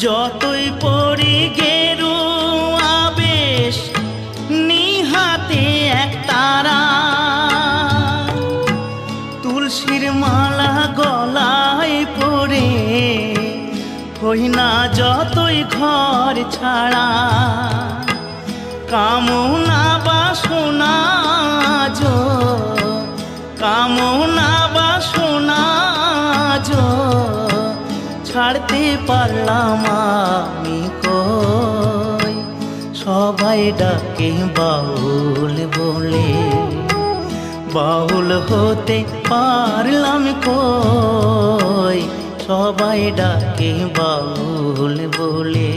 যতই পড়ি গেরুয়া বেশ নিহাতে এক তারা, তুলসীর মালা গলায় পরে হই না যতই ঘর ছাড়া। কামনা বাসনা কামনা বাসনা ছাড়তে পারলাম আমি কই, সবাই ডাকে বাউল বলে, বাউল হতে পারলাম কই, সবাই ডাকে বাউল বলে।